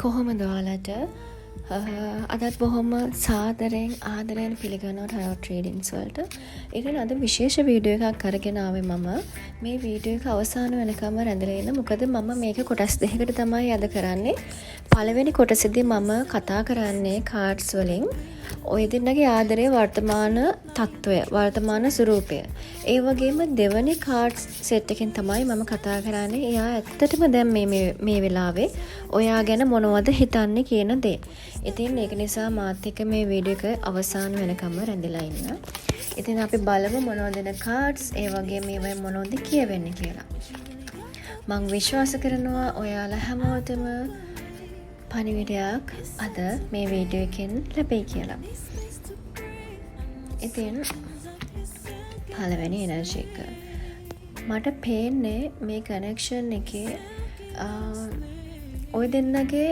කොහොමද ඔයාලට අදත් බොහොම සාදරයෙන් ආදරයෙන් පිළිගන්නවා ටරොට් රීඩින්ග්ස් වලට. ඉතින් අද විශේෂ වීඩියෝ එකක් අරගෙන ආවේ මම. මේ වීඩියෝ එක අවසාන වෙනකම්ම රැඳලා ඉන්න. මොකද මම මේක කොටස් දෙකකට තමයි අද කරන්නේ. පළවෙනි කොටසේදී මම කතා කරන්නේ කාඩ්ස් වලින් ඔය දෙන්නගේ ආදරයේ වර්තමාන තත්වය, වර්තමාන ස්වරූපය. ඒ වගේම දෙවනි කාඩ්ස් සෙට් එකෙන් තමයි මම කතා කරන්නේ. එයා ඇත්තටම දැන් මේ වෙලාවේ ඔයා ගැන මොනවද හිතන්නේ කියන දේ. ඉතින් ඒක නිසා මාත් එක්ක මේ වීඩියෝ එක අවසාන වෙනකම්ම රැඳලා ඉන්න. ඉතින් අපි බලමු මොනවද දෙන කාඩ්ස්, ඒ වගේම මේවා මොනවද කියවෙන්නේ කියලා. මම විශ්වාස කරනවා ඔයාලා හැමෝටම පණිවිඩයක් අද මේ වීඩියෝ එකෙන් ලැබෙයි කියලා. ඉතින් පළවෙනි එනර්ජි එක මට පේන්නේ මේ කනෙක්ෂන් එකේ ඔය දෙන්නගේ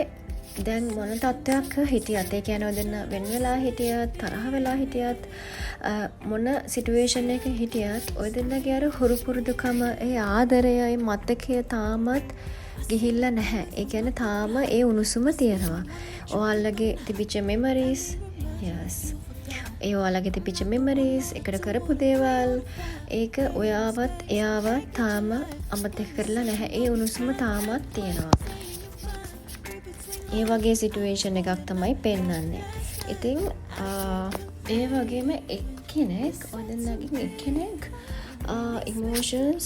දැන් මොන තත්ත්වයක් හිටියත්, ඒ කියන්නේ ඔය දෙන්න වෙන වෙලා හිටියත්, තරහ වෙලා හිටියත්, මොන සිටුේෂන් එක හිටියත් ඔය දෙන්නගේ අර හුරු පුරුදුකම, ඒ ආදරයයි මතකය තාමත් ගිහිල්ලා නැහැ. ඒ කියන්නේ තාම ඒ උණුසුම තියෙනවා. ඔයාලගේ තිබිච්ච මෙමරිස්, yes. ඒ ඔයාලගේ තිබිච්ච මෙමරිස්, එකට කරපු දේවල්, ඒක ඔයාවත් එයාවත් තාම අමතක කරලා නැහැ. ඒ උණුසුම තාමත් තියෙනවා. ඒ වගේ සිටුේෂන් එකක් තමයි පෙන්වන්නේ. ඉතින් ඒ වගේම එක්කෙනෙක් ඔය දෙන්නගෙන් එක්කෙනෙක් ඉමෝෂන්ස්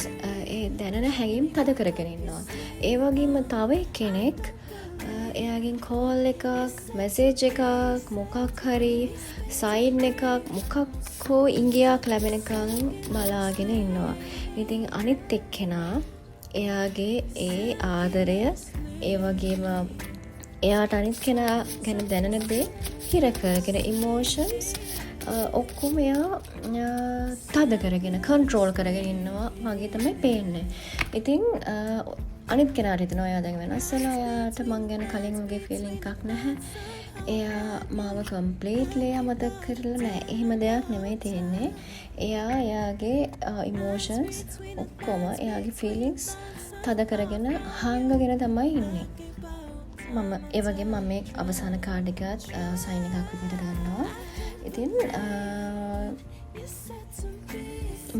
ඒ දැනෙන හැඟීම් තද කරගෙන ඉන්නවා. ඒ වගේම තව කෙනෙක් එයාගෙන් කෝල් එකක්, මැසේජ් එකක්, මොකක් හරි සයින් එකක්, මොකක් හෝ ඉංගියක් ලැබෙනකන් බලාගෙන ඉන්නවා. ඉතින් අනිත් එක්කෙනා එයාගේ ඒ ආදරය, ඒ වගේම එයාට අනිත් කෙනා ගැන දැනෙන දේ හිර කරගෙන ඉමෝෂන්ස් ඔක්කොම එයා තද කරගෙන, කන්ට්‍රෝල් කරගෙන ඉන්නවා වගේ තමයි පේන්නේ. ඉතින් අනිත් කෙනාට හිතනවා එයා දැන් වෙනස් වෙලා, එයාට මං ගැන කලින් වගේ ෆීලිං එකක් නැහැ. එයා මාව කම්ප්ලීට්ලි අමතක කරලා නැහැ. එහෙම දෙයක් නෙමෙයි තියෙන්නේ. එයා එයාගේ ඉමෝෂන්ස් ඔක්කොම, එයාගේ ෆීලිංග්ස් තද කරගෙන හංගගෙන තමයි ඉන්නේ. මම ඒ වගේ මම මේ අවසාන කාඩ් එකත් සයින් එකක් විදිහට ගන්නවා. ඉතින්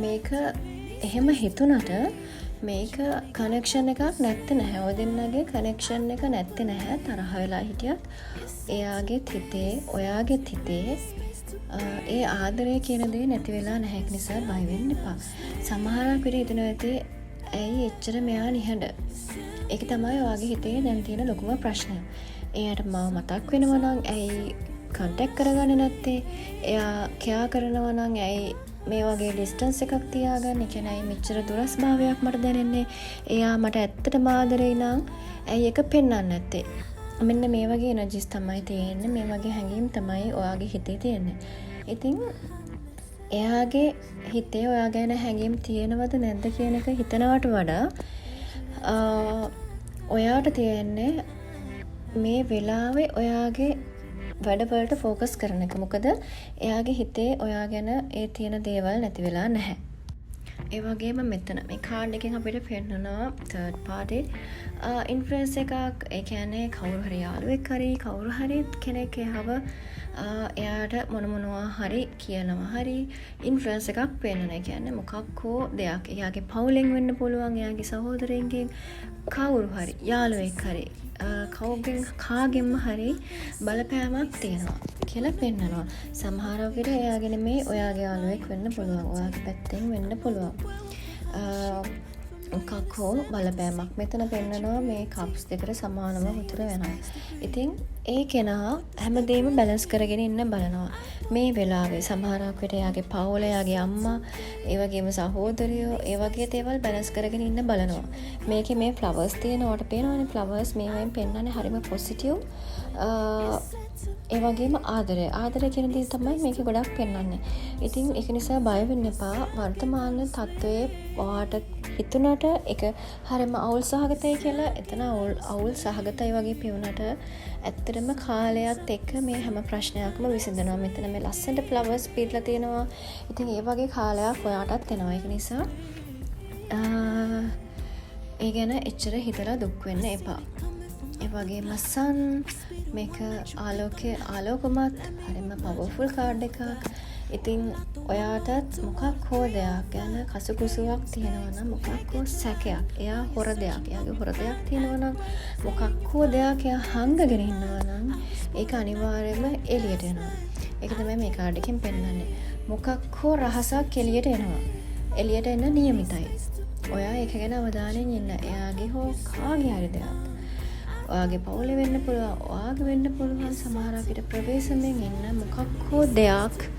මේක එහෙම හිතුණට මේක කනෙක්ෂන් එකක් නැත්තේ නැහැ. ඔය දෙන්නගේ කනෙක්ෂන් එක නැත්තේ නැහැ. තරහ වෙලා හිටියත් එයාගෙත් හිතේ, ඔයාගෙත් හිතේ ඒ ආදරය කියන දේ නැති වෙලා නැහැ. ඒක නිසා බය වෙන්න එපා. සමහරක් විට හිතනවා ඇති ඇයි එච්චර මෙයා නිහඬ. ඒක තමයි ඔයාගේ හිතේ දැන් තියෙන ලොකුම ප්‍රශ්නය. එයාට මාව මතක් වෙනවා නම් ඇයි කන්ටැක්ට් කරගන්නේ නැත්තේ? එයා කෙයා කරනවා නම් ඇයි මේ වගේ ඩිස්ටන්ස් එකක් තියාගන්න? ඒ කියන්නේ ඇයි මෙච්චර දුරස් භාවයක් මට දැනෙන්නේ? එයා මට ඇත්තටම ආදරේ නම් ඇයි ඒක පෙන්වන්නේ නැත්තේ? මෙන්න මේ වගේ එනර්ජිස් තමයි තියෙන්නේ. මේ වගේ හැඟීම් තමයි ඔයාගේ හිතේ තියෙන්නේ. ඉතින් එයාගේ හිතේ ඔයා ගැන හැඟීම් තියෙනවද නැද්ද කියන එක හිතනවට වඩා ඔයාට තියෙන්නේ මේ වෙලාවේ ඔයාගේ වැඩවලට ෆෝකස් කරන එක. මොකද එයාගේ හිතේ ඔයා ගැන ඒ තියෙන දේවල් නැති වෙලා නැහැ. ඒ වගේම මෙතන මේ කාඩ් එකෙන් අපිට පෙන්නනවා තර්ඩ් පාර්ටි ඉන්ෆ්ලුවන්ස් එකක්. ඒ කියන්නේ කවුරු හරි යාළුවෙක් හරි කවුරු හරි කෙනෙක් එහව එයාට මොනවා හරි කියනවා හරි ඉන්ෆ්ලුවන්ස් එකක් පෙන්නන. ඒ කියන්නේ මොකක් හෝ දෙයක් එයාගේ පවුලෙන් වෙන්න පුළුවන්, එයාගේ සහෝදරයෙක්ගෙන්, කවුරු හරි යාළුවෙක් හරි කාගෙන්ම හරි බලපෑමක් තියෙනවා කියලා පෙන්නනවා. සමහර විට එයාගෙන මේ ඔයාගේ යාළුවෙක් වෙන්න පුළුවන්, ඔයාගේ පැත්තෙන් වෙන්න පුළුවන්. මොකක් හෝ බලපෑමක් මෙතන පෙන්නනවා. මේ කප්ස් දෙකට සමානව උතුර වෙනවා. ඉතින් ඒ කෙනා හැමදේම බැලන්ස් කරගෙන ඉන්න බලනවා මේ වෙලාවේ. සමහරක් විට එයාගේ පවුල, එයාගේ අම්මා, ඒ වගේම සහෝදරයෝ, ඒ වගේ දේවල් බැලන්ස් කරගෙන ඉන්න බලනවා. මේකේ මේ ෆ්ලවර්ස් තියෙනවට පේනවනේ. ෆ්ලවර්ස් මේවෙන් පෙන්නන්නේ හරිම පොසිටිව්. ඒ වගේම ආදරය කියන දේ තමයි මේක ගොඩක් පෙන්වන්නේ. ඉතින් ඒක නිසා බය වෙන්න එපා. වර්තමාන තත්වයේ ඔයාට හිතුණට ඒක හරිම අවුල් සහගතයි කියලා, එතන අවුල් සහගතයි වගේ පෙවුනට ඇත්තටම කාලයත් එක්ක මේ හැම ප්‍රශ්නයක්ම විසඳනවා. මෙතන මේ ලස්සනට ෆ්ලවර්ස් පිරලා තියෙනවා. ඉතින් ඒ වගේ කාලයක් ඔයාටත් එනවා. ඒක නිසා ඒ ගැන එච්චර හිතලා දුක් වෙන්න එපා. ඒ වගේම සන් මේක ආලෝකමත් හරිම පවර්ෆුල් කාඩ් එකක්. ඉතින් ඔයාටත් මොකක් හෝ දෙයක් ගැන කසුකුසුවක් තියෙනවා නම් මොකක් හෝ සැකයක්, එයා හොර දෙයක්, එයාගේ හොර දෙයක් තියෙනවා නම් මොකක් හෝ දෙයක් එයා හංගගෙන ඉන්නවා නම් ඒක අනිවාර්යයෙන්ම එළියට එනවා. ඒක තමයි මේ කාඩ් එකෙන් පෙන්නන්නේ. මොකක් හෝ රහසක් එළියට එනවා. එළියට එන්න නියමිතයි. ඔයා ඒක ගැන අවධානයෙන් ඉන්න. එයාගේ හෝ කාගේ හරි දෙයක්. ඔයාගේ පවුලේ වෙන්න පුළුවන්, ඔයාගේ වෙන්න පුළුවන්, සමහර විට ප්‍රවේශමෙන් ඉන්න මොකක් හෝ දෙයක්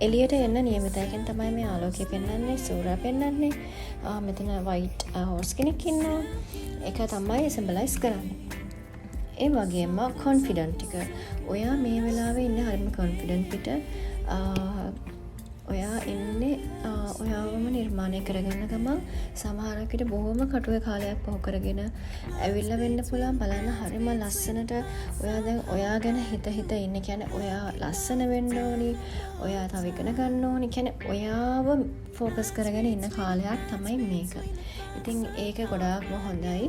එළියට එන්න නියමිතයි. ඒකෙන් තමයි මේ ආලෝකය පෙන්වන්නේ, සූර්යයා පෙන්වන්නේ. මෙතන වයිට් හෝස් කෙනෙක් ඉන්නවා. ඒක තමයි සිම්බලයිස් කරන්නේ. ඒ වගේම කොන්ෆිඩන්ට් එක. ඔයා මේ වෙලාවේ ඉන්නේ හරිම කොන්ෆිඩන්ට් පිට. ඔයා ඉන්නේ ඔයාවම නිර්මාණය කරගන්න ගමන් සමහරක් විට බොහොම කටුවේ කාලයක් පහු කරගෙන ඇවිල්ලා වෙන්න පුළුවන්. බලන්න හරිම ලස්සනට ඔයා දැන් ඔයා ගැන හිත ඉන්නේ. කියන්නේ ඔයා ලස්සන වෙන්න ඕනි, ඔයා තව ඉගෙන ගන්න ඕනි. කියන්නේ ඔයාව ફોකස් කරගෙන ඉන්න කාලයක් තමයි මේක. ඉතින් ඒක ගොඩාක්ම හොඳයි.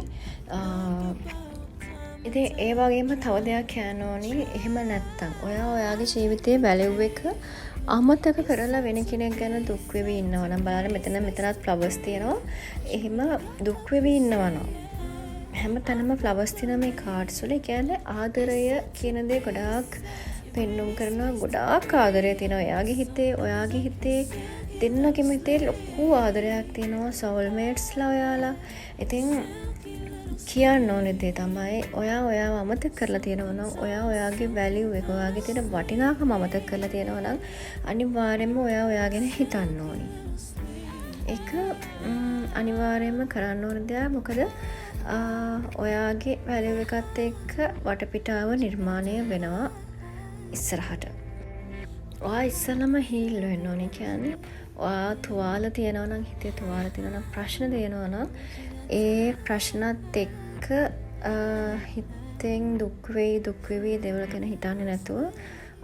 ඉතින් ඒ වගේම තව දෙයක් කියන්න ඕනි. එහෙම නැත්තම් ඔයා ඔයාගේ ජීවිතයේ වැලියු එක අමතක කරලා වෙන කෙනෙක් ගැන දුක් වෙවි ඉන්නවා නම් බලන්න මෙතනත් ෆ්ලවර්ස් තියෙනවා. එහෙම දුක් වෙවි ඉන්නවා නම් හැම තැනම ෆ්ලවර්ස් තියෙන මේ කාඩ්ස් වල කියන්නේ ආදරය කියන දේ ගොඩාක් පෙන්නුම් කරනවා. ගොඩාක් ආදරය තියෙනවා එයාගේ හිතේ, ඔයාගේ හිතේ, දෙන්නගෙම හිතේ ලොකු ආදරයක් තියෙනවා. සෝල්මේට්ස්ලා ඔයාලා. ඉතින් කියන්න ඕනේ දේ තමයි ඔයාව අමතක කරලා තියෙනවා නම්, ඔයාගේ වැලියු එක, ඔයාගේ තියෙන වටිනාකම අමතක කරලා තියෙනවා නම් අනිවාර්යයෙන්ම ඔයා ගැන හිතන්න ඕනි. ඒක අනිවාර්යයෙන්ම කරන්න ඕන දෙයක්. මොකද ඔයාගේ වැලියු එකත් එක්ක වටපිටාව නිර්මාණය වෙනවා ඉස්සරහට. ඔයා ඉස්සෙල්ලම හීල් වෙන්න ඕනේ. කියන්නේ ඔයා තුවාල තියෙනවා නම්, හිතේ තුවාල තියෙනවා නම්, ප්‍රශ්න තියෙනවා නම් ඒ ප්‍රශ්නත් එක්ක හිතෙන් දුක් වෙවි දේවල් ගැන හිතන්නේ නැතුව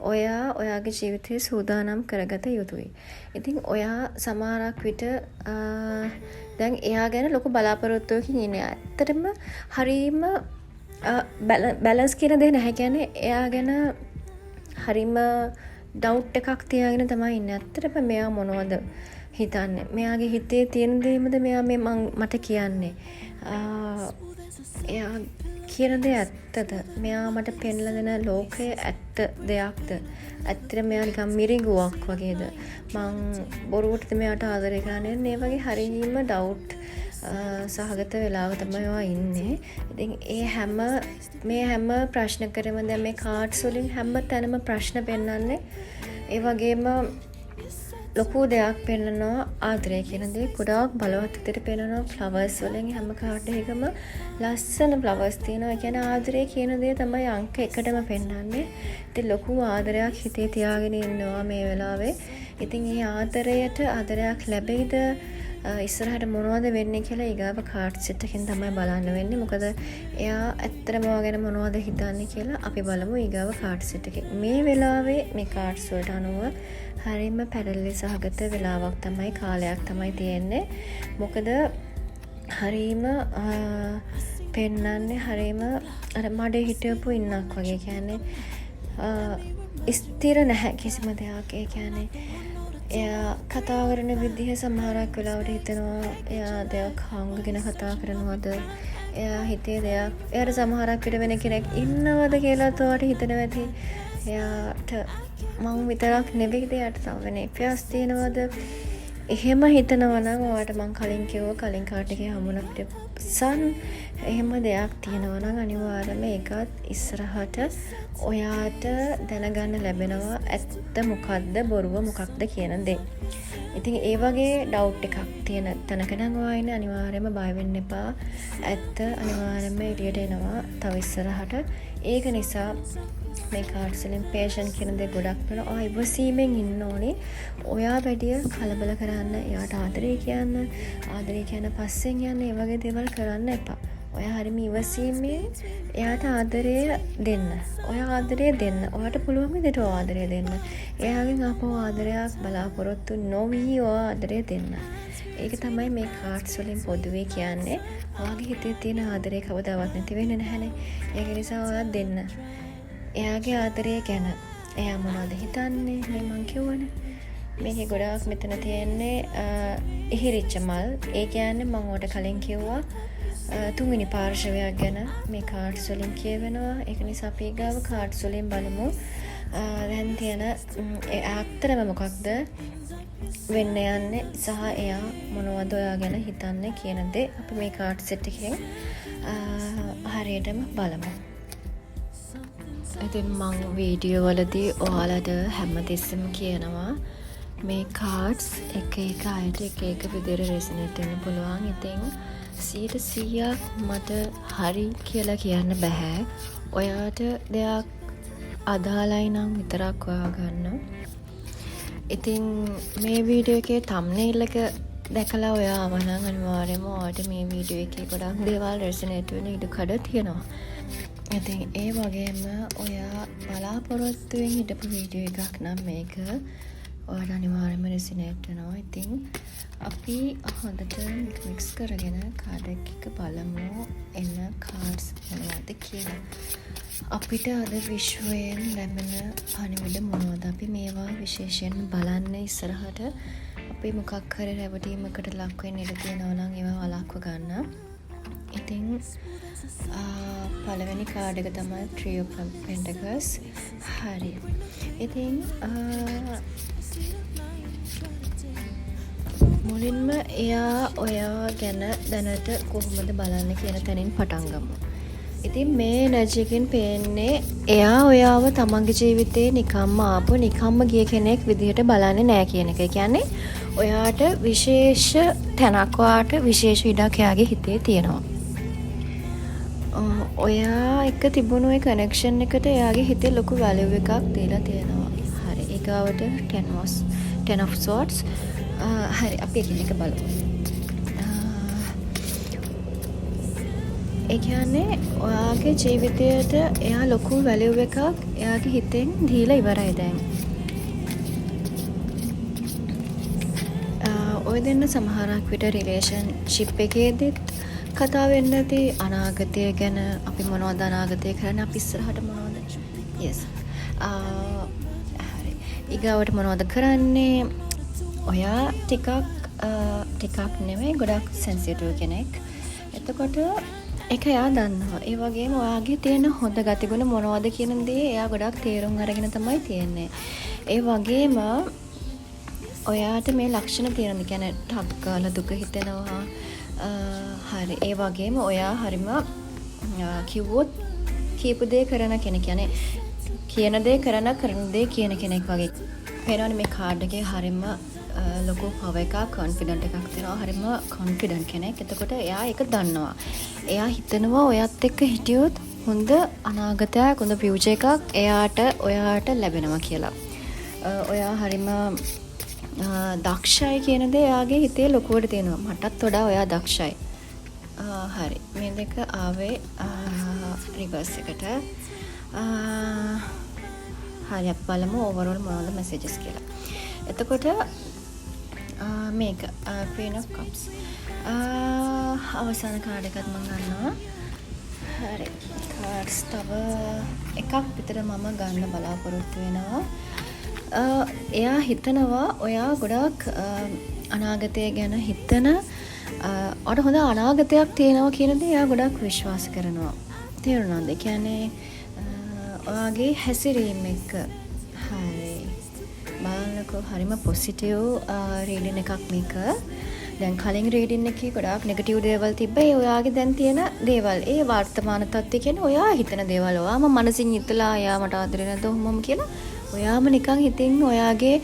ඔයාගේ ජීවිතේ සූදානම් කරගත යුතුයි. ඉතින් ඔයා සමහරක් විට දැන් එයා ගැන ලොකු බලාපොරොත්තුවකින් ඉන්නේ. ඇත්තටම හරීම බැලන්ස් කියන දේ නැහැ. කියන්නේ එයා ගැන හරීම ඩවුට් එකක් තියාගෙන තමයි ඉන්නේ. ඇත්තටම මෙයා මොනවද හිතන්නේ, මෙයාගේ හිතේ තියෙන දේමද මෙයා මට කියන්නේ, එයා කියන දේ ඇත්තද, මෙයා මට පෙන්ලා දෙන ලෝකය ඇත්ත දෙයක්ද, ඇත්තට මෙයා නිකන් මිරිඟුවක් වගේද, මං බොරුවටද මෙයාට ආදරය කරන්නේ. මේ වගේ හරියම ඩවුට් සහගත වෙලාව තමයි ඔයා ඉන්නේ. ඉතින් මේ හැම ප්‍රශ්න කරම දැන් මේ කාඩ්ස් වලින් හැම තැනම ප්‍රශ්න පෙන්වන්නේ. ඒ වගේම ලොකු දෙයක් පෙන්නනවා ආදරය කියන දේ. ගොඩාක් බලවත් විදිහට පෙන්නනවා. ෆ්ලවර්ස් වලින් හැම කාඩ් එකකම ලස්සන ෆ්ලවර්ස් තියෙනවා. ඒ කියන්නේ ආදරය කියන දේ තමයි අංක 1ටම පෙන්නන්නේ. ඉතින් ලොකු ආදරයක් හිතේ තියාගෙන ඉන්නවා මේ වෙලාවේ. ඉතින් මේ ආදරයක් ලැබෙයිද, ඉස්සරහට මොනවද වෙන්නේ කියලා ඊගාව කාඩ් සෙට් එකෙන් තමයි බලන්න වෙන්නේ. මොකද එයා ඇත්තටම ඔයා ගැන මොනවද හිතන්නේ කියලා අපි බලමු ඊගාව කාඩ් සෙට් එකේ. මේ වෙලාවේ මේ කාඩ්ස් වලට අනුව හරියම පැරලි සහගත වෙලාවක් තමයි, කාලයක් තමයි තියෙන්නේ. මොකද හරියම පෙන්නන්නේ හරියම අර මඩේ හිටවපු ඉන්නක් වගේ. කියන්නේ ස්ථිර නැහැ කිසිම දෙයක්. ඒ කියන්නේ එයා කතා කරන විදිහ සමහරක් වෙලාවට හිතනවා එයා දෙයක් හංගගෙන කතා කරනවද, එයා හිතේ දෙයක්, එයාට සමහරක් විට වෙන කෙනෙක් ඉන්නවද කියලා තෝට හිතනවා ඇති. එයාට මං විතරක් නෙවෙයිද, එයාට තව වෙන ඉපියස් තියෙනවද, එහෙම හිතනවා නම් ඔයාට මං කලින් කාඩ් එකේ හමුුණා සන් එහෙම දෙයක් තියෙනවා නම් අනිවාර්යයෙන්ම ඒකත් ඉස්සරහට ඔයාට දැනගන්න ලැබෙනවා ඇත්ත මොකක්ද බොරුව මොකක්ද කියන දේ. ඉතින් ඒ වගේ ඩවුට් එකක් තියෙන තැනක නම් ඔයා ඉන්නේ අනිවාර්යයෙන්ම බය වෙන්න එපා. ඇත්ත අනිවාර්යයෙන්ම එළියට එනවා තව ඉස්සරහට. ඒක නිසා මේ කාඩ්ස් වලින් පේෂන්ට් කියන දේ ගොඩක් වෙන ඉවසීමෙන් ඉන්න ඕනේ. ඔයා වැඩිය කලබල කරන්න, එයාට ආදරේ කියන්න පස්සෙන් යන්න, ඒ වගේ දේවල් කරන්න එපා. ඔයා හරිම ඉවසීමෙන් එයාට ආදරය දෙන්න. ඔයා ආදරය දෙන්න. ඔයාට පුළුවන් විදිහට ආදරය දෙන්න. එයාගෙන් ආපහු ආදරයක් බලාපොරොත්තු නොවී ඔයා ආදරය දෙන්න. ඒක තමයි මේ කාඩ්ස් වලින් පොදුවේ කියන්නේ. ඔයාගේ හිතේ තියෙන ආදරය කවදාවත් නැති වෙන්නේ නැහැනේ. ඒක නිසා ඔයා දෙන්න. එයාගේ ආදරය ගැන එයා මොනවද හිතන්නේ? මේ මං කියවනේ. මේකේ ගොඩාක් මෙතන තියෙන්නේ ඉහිරිච්ච මල්. ඒ කියන්නේ මම ඔයාලට කලින් කිව්වා තුන්වෙනි පාර්ශවයක් ගැන මේ කාඩ්ස් වලින් කියවෙනවා. ඒක නිසා අපි ගාව කාඩ්ස් වලින් බලමු. දැන් තියෙන ඇත්තටම මොකක්ද වෙන්න යන්නේ සහ එයා මොනවද ඔයා ගැන හිතන්නේ කියන දේ අපි මේ කාඩ් සෙට් එකෙන් හරියටම බලමු. ඉතින් මම වීඩියෝ වලදී ඔයාලට හැමතිස්සෙම කියනවා මේ කාඩ්ස් එක එක අයට එක එක විදිහට රෙසනේට් වෙන්න පුළුවන්. ඉතින් 100% මට හරි කියලා කියන්න බෑ. ඔයාට දෙයක් අදාළයි නම් විතරක් ඔයා ගන්න. ඉතින් මේ වීඩියෝ එකේ thumbnail එක දැකලා ඔයා ආවනම් අනිවාර්යයෙන්ම ඔයාට මේ වීඩියෝ එකේ ගොඩක් දේවල් රෙසනේට් වෙන ඉඩකඩ තියෙනවා. ඉතින් ඒ වගේම ඔයා බලාපොරොත්තුවෙන් හිටපු වීඩියෝ එකක් නම් මේක ඔයාට අනිවාර්යයෙන්ම රෙසනේට් වෙනවා. ඉතින් අපි හොඳට මික්ස් කරගෙන කාඩ් එක බලමු එන කාඩ්ස් මොනවද කියලා. අපිට අද විශ්වයෙන් ලැබෙන පණිවිඩ මොනවද? අපි මේවා විශේෂයෙන් බලන්න ඉස්සරහට අපි මොකක් හරි රැවටීමකට ලක් වෙන්න ඉඩ තියෙනවා නම් ඒවා වළක්ව ගන්න. ඉතින් පළවෙනි කාඩ් එක තමයි Three of Pentacles. හරි. ඉතින් මුලින්ම එයා ඔයා ගැන දැනට කොහොමද බලන්න කියන තැනින් පටන් ගමු. ඉතින් මේ එනර්ජි එකෙන් පේන්නේ එයා ඔයාව තමන්ගේ ජීවිතේ නිකම්ම ආපු නිකම්ම ගිය කෙනෙක් විදිහට බලන්නේ නැහැ කියන එක. ඒ කියන්නේ ඔයාට විශේෂ තැනක් ඔයාට විශේෂ ඉඩක් එයාගේ හිතේ තියෙනවා. ඔයා එක තිබුණු ඒ කනෙක්ෂන් එකට එයාගේ හිතේ ලොකු වැලියු එකක් දීලා තියෙනවා. හරි. ඒකවට 10 of swords. හරි අපි එකිනෙක බලමු. ඒ කියන්නේ ඔයාගේ ජීවිතයට එයා ලොකු වැලියු එකක් එයාගේ හිතෙන් දීලා ඉවරයි දැන්. ඔය දෙන්න සමහරක් විට රිලේෂන්ෂිප් එකේදීත් කතා වෙන්න ඇති අනාගතය ගැන. අපි මොනවද අනාගතය කරන්නේ? අපි ඉස්සරහට මොනවද? yes. හරි. ඊගාවට මොනවද කරන්නේ? ඔයා ටිකක් නෙමෙයි ගොඩක් සෙන්සිටිව් කෙනෙක්. එතකොට ඒක එයා දන්නවා. ඒ වගේම ඔයාගේ තියෙන හොඳ ගතිගුණ මොනවද කියන දේ එයා ගොඩක් තේරුම් අරගෙන තමයි තියෙන්නේ. ඒ වගේම ඔයාට මේ ලක්ෂණ තියෙනවා. කියන්නේ ටක් ගාලා දුක හිතෙනවා. හරි. ඒ වගේම ඔයා හරිම කිව්වොත් කියපු දේ කරන කෙනෙක්. කියන්නේ කියන දේ කරන දේ කියන කෙනෙක් වගේ. පේනවනේ මේ කාඩ් එකේ හරිම ලොකු පව එකක් කොන්ෆිඩන්ට් එකක් තියෙනවා. හරිම කොන්ෆිඩන්ට් කෙනෙක්. එතකොට එයා ඒක දන්නවා. එයා හිතනවා ඔයත් එක්ක හිටියොත් හොඳ අනාගතයක් හොඳ ෆියුචර් එකක් ඔයාට ලැබෙනවා කියලා. ඔයා හරිම දක්ෂයි කියන දේ එයාගේ හිතේ ලොකුවට තියෙනවා. මටත් වඩා ඔයා දක්ෂයි. හරි. මේ දෙක ආවේ රිවර්ස් එකට. හරි අපි බලමු ඕවරෝල් මොනවද මෙසේජස් කියලා. එතකොට මේක Queen of Cups. අවසාන කාඩ් එකත් මම ගන්නවා. හරි. කාඩ්ස් තව එකක් විතර මම ගන්න බලාපොරොත්තු වෙනවා. එයා හිතනවා ඔයා ගොඩක් අනාගතය ගැන හිතන අර හොඳ අනාගතයක් තියෙනවා කියන දේ එයා ගොඩක් විශ්වාස කරනවා. තේරුණාද? ඒ කියන්නේ ඔයාගේ හැසිරීම එක්ක. හරි. බලන්නකෝ හරිම පොසිටිව් රීඩින් එකක් මේක. දැන් කලින් රීඩින් එකේ ගොඩාක් නෙගටිව් දේවල් තිබ්බා. ඒ ඔයාගේ දැන් තියෙන දේවල්. ඒ වර්තමාන තත්ත්වය කියන්නේ ඔයා හිතන දේවල්. ඔයාම මනසින් හිතලා එයා මට ආදරේ නැද්ද ඔහොමම කියලා. ඔයාම නිකන් හිතින් ඔයාගේ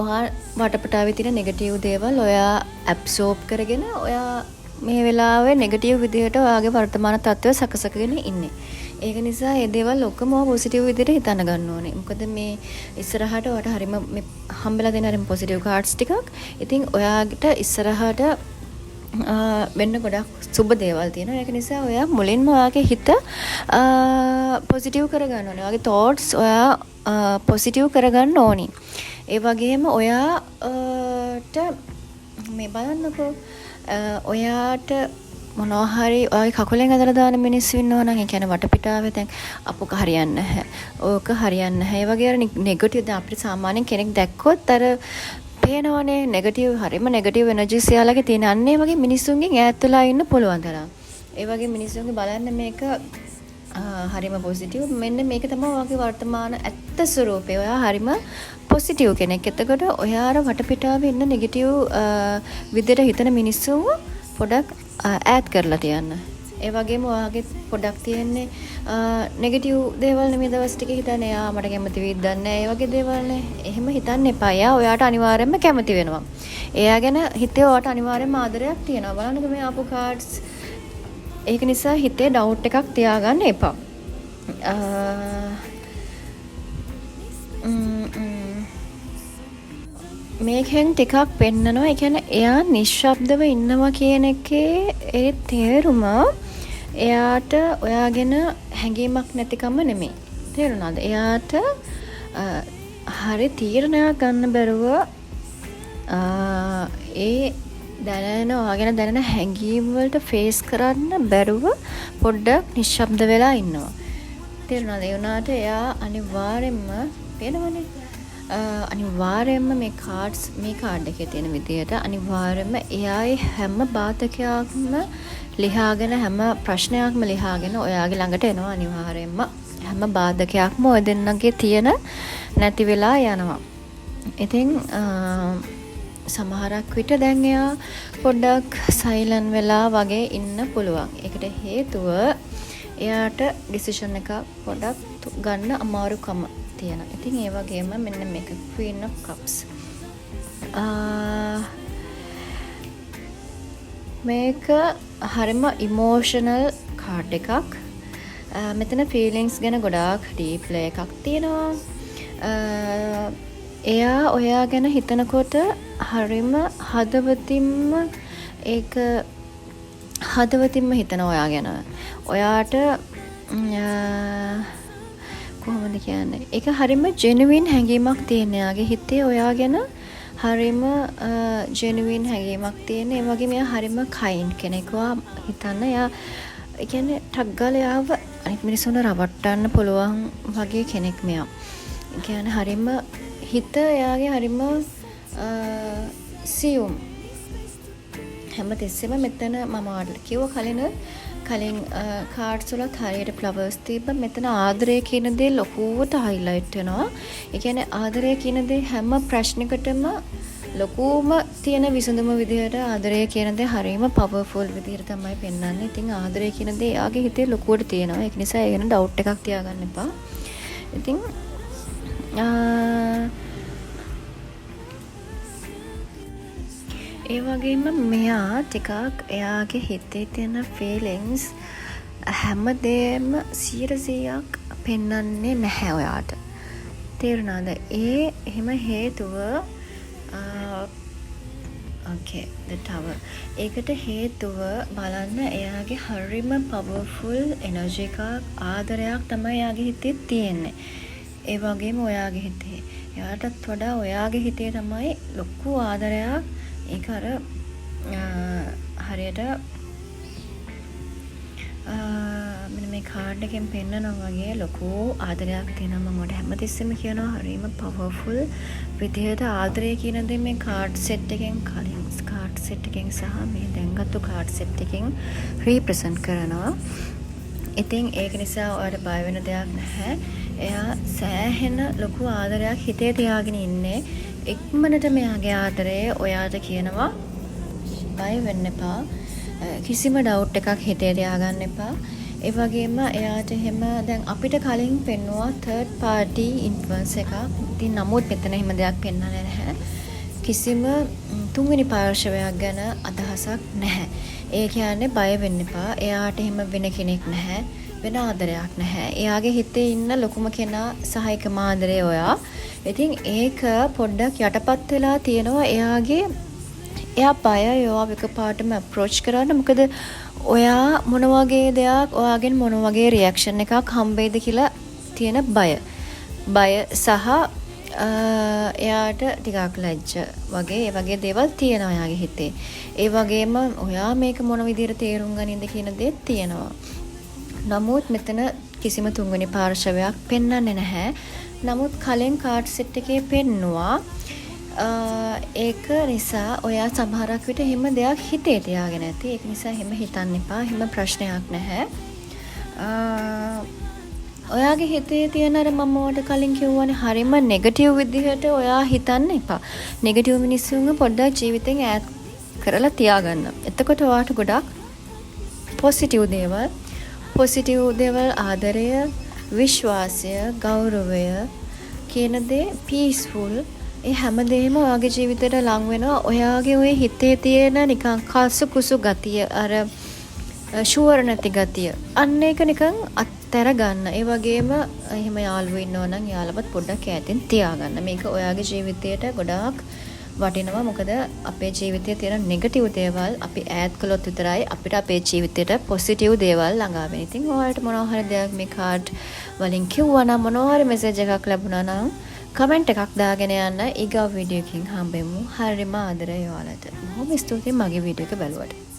ඔයා වටපිටාවේ තියෙන නෙගටිව් දේවල් ඔයා ඇබ්සෝබ් කරගෙන ඔයා මේ වෙලාවේ නෙගටිව් විදිහට ඔයාගේ වර්තමාන තත්ත්වය සකසගෙන ඉන්නේ. ඒක නිසා මේ දේවල් ඔක්කොම පොසිටිව් විදිහට හිතන්න ගන්න ඕනේ. මොකද මේ ඉස්සරහට ඔයාට හරිම මේ හම්බෙලා දෙන හරිම පොසිටිව් කාඩ්ස් ටිකක්. ඉතින් ඔයාට ඉස්සරහට වෙන්න ගොඩක් සුබ දේවල් තියෙනවා. ඒක නිසා ඔයා මුලින්ම ඔයාගේ හිත පොසිටිව් කරගන්න ඕනේ. ඔයාගේ thoughts ඔයා පොසිටිව් කරගන්න ඕනි. ඒ වගේම ඔයාට මේ බලන්නකෝ ඔයාට මොනවා හරි ඔයාගේ කකුලෙන් ඇදලා දාන මිනිස්සු ඉන්නවා නම් ඒ කියන්නේ වටපිටාවේ දැන් අපුක හරියන්නේ නැහැ. ඕක හරියන්නේ නැහැ. ඒ වගේ අර නෙගටිව් දැන් අපිට සාමාන්‍යයෙන් කෙනෙක් දැක්කොත් අර පේනවනේ නෙගටිව් හරියම නෙගටිව් එනර්ජිස් යාලගේ තියෙන අන්නේ වගේ මිනිස්සුන්ගෙන් ඈත් වෙලා ඉන්න පුළුවන් තරම්. ඒ වගේ මිනිස්සුන්ගේ බලන්න මේක හරිම පොසිටිව්. මෙන්න මේක තමයි ඔයාගේ වර්තමාන ඇත්ත ස්වරූපය. ඔයා හරිම පොසිටිව් කෙනෙක්. එතකොට ඔයාර වටපිටාවේ ඉන්න නෙගටිව් විදිහට හිතන මිනිස්සුන්ව පොඩක් ඈත් කරලා තියන්න. ඒ වගේම ඔයාගේ පොඩක් තියෙන්නේ නෙගටිව් දේවල් නෙමෙයි දවස් ටිකේ හිතන්නේ යා මට කැමති වෙයිද දන්නේ නැහැ. ඒ වගේ දේවල් නේ. එහෙම හිතන්න එපා. යා ඔයාට අනිවාර්යයෙන්ම කැමති වෙනවා. එයා ගැන හිතේ ඔයාට අනිවාර්යයෙන්ම ආදරයක් තියෙනවා. බලන්නකෝ මේ ආපු කාඩ්ස්. ඒක නිසා හිතේ ඩවුට් එකක් තියාගන්න එපා. මේකෙන් ටිකක් පෙන්නනවා. ඒ කියන්නේ එයා නිශ්ශබ්දව ඉන්නවා කියන එකේ ඒ තේරුම එයාට ඔයාගෙන හැඟීමක් නැතිකම නෙමෙයි. තේරුණාද? එයාට හරි තීරණයක් ගන්න බැරුව ඒ දැනෙන ඔයාගෙන දැනෙන හැඟීම් වලට ෆේස් කරන්න බැරුව පොඩ්ඩක් නිශ්ශබ්ද වෙලා ඉන්නවා. තේරුණාද? ඒ වුණාට එයා අනිවාර්යෙන්ම පේනවනේ. අනිවාර්යයෙන්ම මේ කාඩ්ස් මේ කාඩ් එකේ තියෙන විදිහට අනිවාර්යයෙන්ම එයාගේ හැම බාධකයක්ම ලියාගෙන හැම ප්‍රශ්නයක්ම ලියාගෙන ඔයාගේ ළඟට එනවා. අනිවාර්යයෙන්ම හැම බාධකයක්ම ඔය දෙන්නගේ තියෙන නැති වෙලා යනවා. ඉතින් සමහරක් විට දැන් එයා පොඩ්ඩක් සයිලන්ට් වෙලා වගේ ඉන්න පුළුවන්. ඒකට හේතුව එයාට ඩිසිෂන් එක පොඩ්ඩක් ගන්න අමාරුකම තියෙනවා. ඉතින් ඒ වගේම මෙන්න මේක Queen of Cups. මේක හරිම ඉමෝෂනල් කාඩ් එකක්. මෙතන ෆීලිංග්ස් ගැන ගොඩාක් ඩීප් එකක් තියෙනවා. එයා ඔයා ගැන හිතනකොට හරිම හදවතින්ම ඒක හදවතින්ම හිතන ඔයා ගැන. ඔයාට කොහොමද කියන්නේ? ඒක හරිම ජෙනුවින් හැඟීමක් තියෙන. යාගේ හිතේ ඔයා ගැන හරිම ජෙනුවින් හැඟීමක් තියෙන. ඒ වගේම එයා හරිම කයින්ඩ් කෙනෙක්. ඔයා හිතන්න එයා ඒ කියන්නේ ටක් ගාලා යාව අනිත් මිනිස්සුන්ව රවට්ටන්න පුළුවන් වගේ කෙනෙක් මෙයා. ඒ කියන්නේ හරිම හිත එයාගේ හරිම සියුම්. හැමතිස්සෙම මෙතන මම ඔයාලට කිව්ව කලින් කාඩ්ස් වලත් හරියට ෆ්ලවර්ස් තිබ්බ. මෙතන ආදරය කියන දේ ලොකුවට හයිලයිට් වෙනවා. ඒ කියන්නේ ආදරය කියන දේ හැම ප්‍රශ්නයකටම ලොකුම තියෙන විසඳුම විදිහට ආදරය කියන දේ හරියම පවර්ෆුල් විදිහට තමයි පෙන්වන්නේ. ඉතින් ආදරය කියන දේ එයාගේ හිතේ ලොකුවට තියෙනවා. ඒක නිසා ඒ ගැන ඩවුට් එකක් තියාගන්න එපා. ඉතින් ඒ වගේම මෙයා ටිකක් එයාගේ හිතේ තියෙන ෆීලිංග්ස් හැමදේම 100% පෙන්වන්නේ නැහැ ඔයාට. තේරුණාද? එහෙම හේතුව okay the tower. ඒකට හේතුව බලන්න එයාගේ හරිම පවර්ෆුල් එනර්ජි එකක් ආදරයක් තමයි එයාගේ හිතේ තියෙන්නේ. ඒ වගේම ඔයාගේ හිතේ එයාටත් වඩා ඔයාගේ හිතේ තමයි ලොකු ආදරයක්. ඒක අර හරියට මෙන්න මේ කාඩ් එකෙන් පෙන්නනවා වගේ ලොකු ආදරයක් තියෙනවා. මම ඔයාලට හැමතිස්සෙම කියනවා හරිම පවර්ෆුල් විදිහට ආදරය කියන දේ මේ කාඩ් සෙට් එකෙන් කලින් කාඩ් සෙට් එකෙන් සහ මේ දැන්ගත්තු කාඩ් සෙට් එකෙන් රීප්‍රසන්ට් කරනවා. ඉතින් ඒක නිසා ඔයාලට බය වෙන දෙයක් නැහැ. එයා සෑහෙන ලොකු ආදරයක් හිතේ තියාගෙන ඉන්නේ. ඉක්මනට මෙයාගේ ආදරය ඔයාට කියනවා. බය වෙන්න එපා. කිසිම ඩවුට් එකක් හිතේ තියාගන්න එපා. ඒ වගේම එයාට එහෙම දැන් අපිට කලින් පෙන්නුවා third party influence එකක්. ඉතින් නමුත් මෙතන එහෙම දෙයක් පෙන්වන්නේ නැහැ. කිසිම තුන්වෙනි පාර්ශවයක් ගැන අදහසක් නැහැ. ඒ කියන්නේ බය වෙන්න එපා. එයාට එහෙම වෙන කෙනෙක් නැහැ. වෙන ආදරයක් නැහැ. එයාගේ හිතේ ඉන්න ලොකුම කෙනා සහ එකම ආදරේ ඔයා. ඉතින් ඒක පොඩ්ඩක් යටපත් වෙලා තියෙනවා එයාගේ එයා බයයි ඔයාව එකපාරටම අප්‍රෝච් කරන්න. මොකද ඔයා මොන වගේ දෙයක් ඔයාගෙන් මොන වගේ රියැක්ෂන් එකක් හම්බෙයිද කියලා තියෙන බය සහ එයාට ටිකක් ලැජ්ජ වගේ ඒ වගේ දේවල් තියෙනවා එයාගේ හිතේ. ඒ වගේම ඔයා මේක මොන විදිහට තේරුම් ගනින්ද කියන දේත් තියෙනවා. නමුත් මෙතන කිසිම තුන්වෙනි පාර්ශවයක් පෙන්වන්නේ නැහැ. නමුත් කලින් කාඩ් සෙට් එකේ පෙන්නවා. ඒක නිසා ඔයා සමහරක් විට එහෙම දෙයක් හිතේ තියාගෙන ඇති. ඒක නිසා එහෙම හිතන්න එපා. එහෙම ප්‍රශ්නයක් නැහැ. ඔයාගේ හිතේ තියෙන අර මම ඔයාලට කලින් කිව්වනේ හරිම නෙගටිව් විදිහට ඔයා හිතන්න එපා. නෙගටිව් මිනිස්සුන්ව පොඩ්ඩක් ජීවිතෙන් ඈත් කරලා තියාගන්න. එතකොට ඔයාට ගොඩක් පොසිටිව් දේවල් ආදරය, විශ්වාසය, ගෞරවය කියන දේ පීස්ෆුල් ඒ හැමදේම ඔයාගේ ජීවිතේට ලං වෙනවා. ඔයාගේ ওই හිතේ තියෙන නිකන් කසු කුසු ගතිය අර ෂුවර් නැති ගතිය. අන්න ඒක නිකන් අත්තර ගන්න. ඒ වගේම එහෙම යාළුවෝ ඉන්නවා නම් යාළුවත් පොඩ්ඩක් ඈතින් තියාගන්න. මේක ඔයාගේ ජීවිතයට ගොඩාක් වටිනවා. මොකද අපේ ජීවිතයේ තියෙන නෙගටිව් දේවල් අපි ඈත් කළොත් විතරයි අපිට අපේ ජීවිතයට පොසිටිව් දේවල් ළඟා වෙන්නේ. ඉතින් ඔයාලට මොනවා හරි දෙයක් මේ කාඩ් වලින් කිව්වා නම් මොනවා හරි මෙසේජ් එකක් ලැබුණා නම් කමෙන්ට් එකක් දාගෙන යන්න. ඊගා වීඩියෝ එකකින් හම්බෙමු. හරිම ආදරේ ඔයාලට. බොහොම ස්තුතියි මගේ වීඩියෝ එක බලුවට.